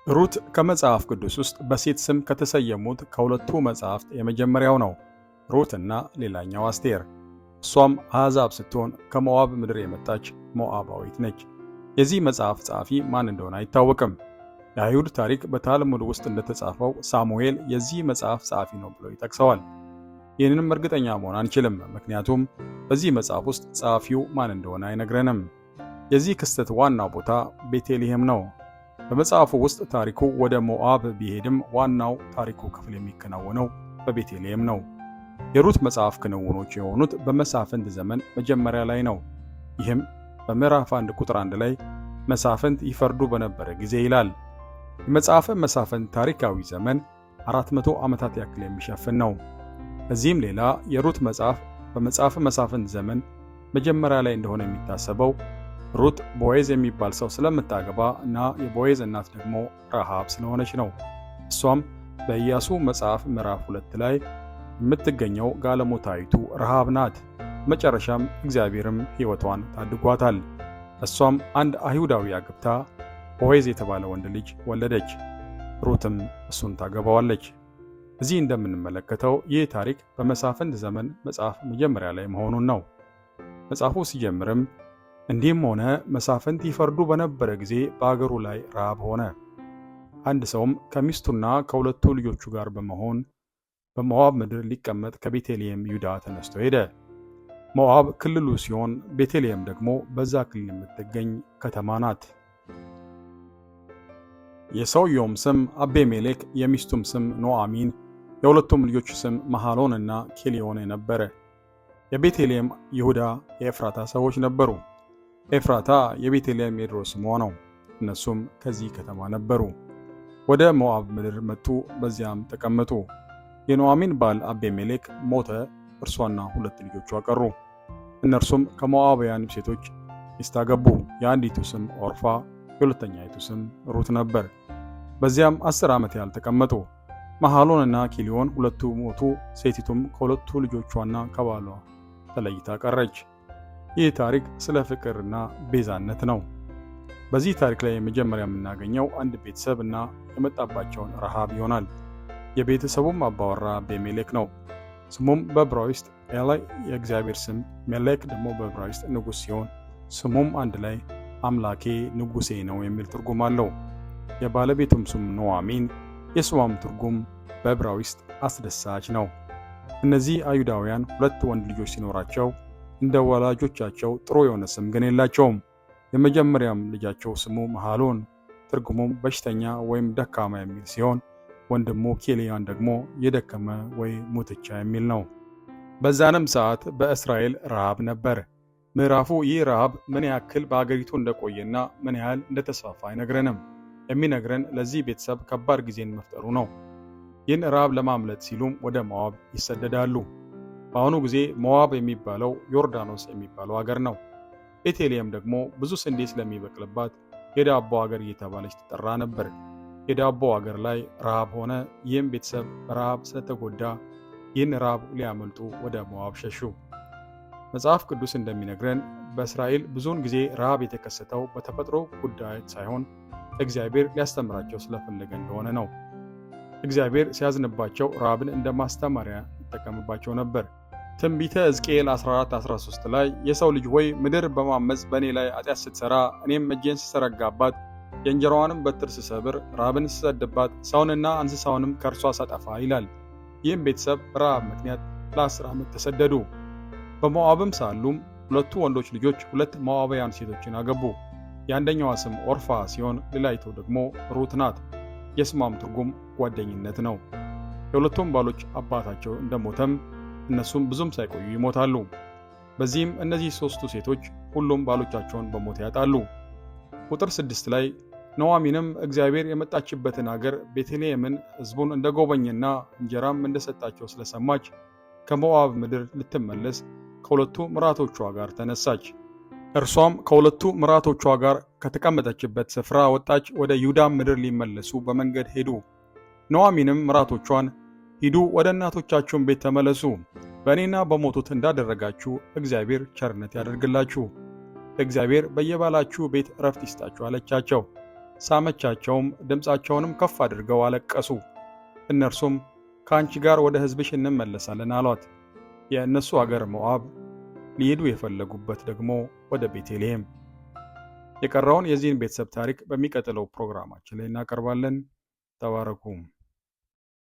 ሩት ከመጽሐፍ ቅዱስ ውስጥ በሴት ስም ከተሰየሙት ከሁለቱ መጽሐፍት የመጀመሪያው ነው። ሩት እና ሌላኛው አስቴር። እሷም አሕዛብ ስትሆን ከሞዓብ ምድር የመጣች ሞዓባዊት ነች። የዚህ መጽሐፍ ጸሐፊ ማን እንደሆነ አይታወቅም። የአይሁድ ታሪክ በታልሙድ ውስጥ እንደተጻፈው ሳሙኤል የዚህ መጽሐፍ ጸሐፊ ነው ብሎ ይጠቅሰዋል። ይህንንም እርግጠኛ መሆን አንችልም፣ ምክንያቱም በዚህ መጽሐፍ ውስጥ ጸሐፊው ማን እንደሆነ አይነግረንም። የዚህ ክስተት ዋናው ቦታ ቤተልሔም ነው። በመጽሐፉ ውስጥ ታሪኩ ወደ ሞዓብ ቢሄድም ዋናው ታሪኩ ክፍል የሚከናወነው በቤተልሔም ነው። የሩት መጽሐፍ ክንውኖች የሆኑት በመሳፍንት ዘመን መጀመሪያ ላይ ነው። ይህም በምዕራፍ 1 ቁጥር 1 ላይ መሳፍንት ይፈርዱ በነበረ ጊዜ ይላል። የመጽሐፈ መሳፍንት ታሪካዊ ዘመን 400 ዓመታት ያክል የሚሸፍን ነው። ከዚህም ሌላ የሩት መጽሐፍ በመጽሐፈ መሳፍንት ዘመን መጀመሪያ ላይ እንደሆነ የሚታሰበው ሩት ቦዔዝ የሚባል ሰው ስለምታገባ እና የቦዔዝ እናት ደግሞ ረሃብ ስለሆነች ነው። እሷም በኢያሱ መጽሐፍ ምዕራፍ 2 ላይ የምትገኘው ጋለሞታይቱ ረሃብ ናት። መጨረሻም እግዚአብሔርም ሕይወቷን ታድጓታል። እሷም አንድ አይሁዳዊ አግብታ ቦዔዝ የተባለ ወንድ ልጅ ወለደች። ሩትም እሱን ታገባዋለች። እዚህ እንደምንመለከተው ይህ ታሪክ በመሳፍንት ዘመን መጽሐፍ መጀመሪያ ላይ መሆኑን ነው። መጽሐፉ ሲጀምርም እንዲህም ሆነ መሳፍንት ይፈርዱ በነበረ ጊዜ በአገሩ ላይ ረሃብ ሆነ። አንድ ሰውም ከሚስቱና ከሁለቱ ልጆቹ ጋር በመሆን በሞዓብ ምድር ሊቀመጥ ከቤተልሔም ይሁዳ ተነስቶ ሄደ። ሞዓብ ክልሉ ሲሆን ቤተልሔም ደግሞ በዛ ክልል የምትገኝ ከተማ ናት። የሰውየውም ስም አቤሜሌክ፣ የሚስቱም ስም ኖአሚን፣ የሁለቱም ልጆች ስም መሐሎን እና ኬሊዮን ነበረ። የቤተልሔም ይሁዳ የኤፍራታ ሰዎች ነበሩ። ኤፍራታ የቤተልሔም የድሮ ስሟ ነው። እነሱም ከዚህ ከተማ ነበሩ። ወደ ሞዓብ ምድር መጡ፣ በዚያም ተቀመጡ። የኖአሚን ባል አቤሜሌክ ሞተ፣ እርሷና ሁለት ልጆቿ ቀሩ። እነርሱም ከሞዓባውያን ሴቶች ሚስት አገቡ። የአንዲቱ ስም ኦርፋ፣ የሁለተኛይቱ ስም ሩት ነበር። በዚያም 10 ዓመት ያህል ተቀመጡ። መሐሎንና ኪሊዮን ሁለቱ ሞቱ። ሴቲቱም ከሁለቱ ልጆቿና ከባሏ ተለይታ ቀረች። ይህ ታሪክ ስለ ፍቅርና ቤዛነት ነው። በዚህ ታሪክ ላይ መጀመሪያ የምናገኘው አንድ ቤተሰብ እና የመጣባቸውን ረሃብ ይሆናል። የቤተሰቡም አባወራ አቤሜሌክ ነው። ስሙም በዕብራይስጥ ኤላይ የእግዚአብሔር ስም፣ ሜሌክ ደግሞ በዕብራይስጥ ንጉሥ ሲሆን ስሙም አንድ ላይ አምላኬ ንጉሴ ነው የሚል ትርጉም አለው። የባለቤቱም ስም ኖአሚን፣ የስሟም ትርጉም በዕብራይስጥ አስደሳች ነው። እነዚህ አይሁዳውያን ሁለት ወንድ ልጆች ሲኖራቸው እንደ ወላጆቻቸው ጥሩ የሆነ ስም ግን የላቸውም። የመጀመሪያም ልጃቸው ስሙ መሐሎን፣ ትርጉሙም በሽተኛ ወይም ደካማ የሚል ሲሆን ወንድሙ ኬሊዮን ደግሞ የደከመ ወይ ሙትቻ የሚል ነው። በዛንም ሰዓት በእስራኤል ረሃብ ነበር። ምዕራፉ ይህ ረሃብ ምን ያክል በአገሪቱ እንደቆየና ምን ያህል እንደተስፋፋ አይነግረንም። የሚነግረን ለዚህ ቤተሰብ ከባድ ጊዜን መፍጠሩ ነው። ይህን ረሃብ ለማምለጥ ሲሉም ወደ ሞዓብ ይሰደዳሉ። በአሁኑ ጊዜ ሞዓብ የሚባለው ዮርዳኖስ የሚባለው አገር ነው። ቤተልሔም ደግሞ ብዙ ስንዴ ስለሚበቅልባት የዳቦ አገር እየተባለች ትጠራ ነበር። የዳቦ አገር ላይ ረሃብ ሆነ። ይህም ቤተሰብ ረሃብ ስለተጎዳ ይህን ረሃብ ሊያመልጡ ወደ ሞዓብ ሸሹ። መጽሐፍ ቅዱስ እንደሚነግረን በእስራኤል ብዙውን ጊዜ ረሃብ የተከሰተው በተፈጥሮ ጉዳይ ሳይሆን እግዚአብሔር ሊያስተምራቸው ስለፈለገ እንደሆነ ነው። እግዚአብሔር ሲያዝንባቸው ረሃብን እንደ ማስተማሪያ ይጠቀምባቸው ነበር። ትንቢተ ሕዝቅኤል 14:13 ላይ የሰው ልጅ ሆይ ምድር በማመፅ በእኔ ላይ ኃጢአት ስትሰራ እኔም እጄን ስዘረጋባት የእንጀራዋንም በትር ስሰብር ረሃብን ስሰድባት ሰውንና እንስሳውንም ከእርሷ ሳጠፋ ይላል። ይህም ቤተሰብ በረሃብ ምክንያት ለ10 ዓመት ተሰደዱ። በሞዓብም ሳሉም ሁለቱ ወንዶች ልጆች ሁለት ሞዓባውያን ሴቶችን አገቡ። የአንደኛዋ ስም ኦርፋ ሲሆን ሌላይቱ ደግሞ ሩት ናት። የስሟም ትርጉም ጓደኝነት ነው። የሁለቱም ባሎች አባታቸው እንደሞተም እነሱም ብዙም ሳይቆዩ ይሞታሉ። በዚህም እነዚህ ሦስቱ ሴቶች ሁሉም ባሎቻቸውን በሞት ያጣሉ። ቁጥር 6 ላይ ኖአሚንም እግዚአብሔር የመጣችበትን አገር ቤተልሔምን ሕዝቡን እንደጎበኘና እንጀራም እንደሰጣቸው ስለሰማች ከሞዓብ ምድር ልትመለስ ከሁለቱ ምራቶቿ ጋር ተነሳች። እርሷም ከሁለቱ ምራቶቿ ጋር ከተቀመጠችበት ስፍራ ወጣች። ወደ ይሁዳም ምድር ሊመለሱ በመንገድ ሄዱ። ኖአሚንም ምራቶቿን ሂዱ፣ ወደ እናቶቻችሁም ቤት ተመለሱ፣ በእኔና በሞቱት እንዳደረጋችሁ እግዚአብሔር ቸርነት ያደርግላችሁ፣ እግዚአብሔር በየባላችሁ ቤት ዕረፍት ይስጣችሁ አለቻቸው። ሳመቻቸውም፣ ድምፃቸውንም ከፍ አድርገው አለቀሱ። እነርሱም ከአንቺ ጋር ወደ ሕዝብሽ እንመለሳለን አሏት። የእነሱ አገር ሞዓብ፣ ሊሄዱ የፈለጉበት ደግሞ ወደ ቤተልሔም። የቀረውን የዚህን ቤተሰብ ታሪክ በሚቀጥለው ፕሮግራማችን ላይ እናቀርባለን። ተባረኩ።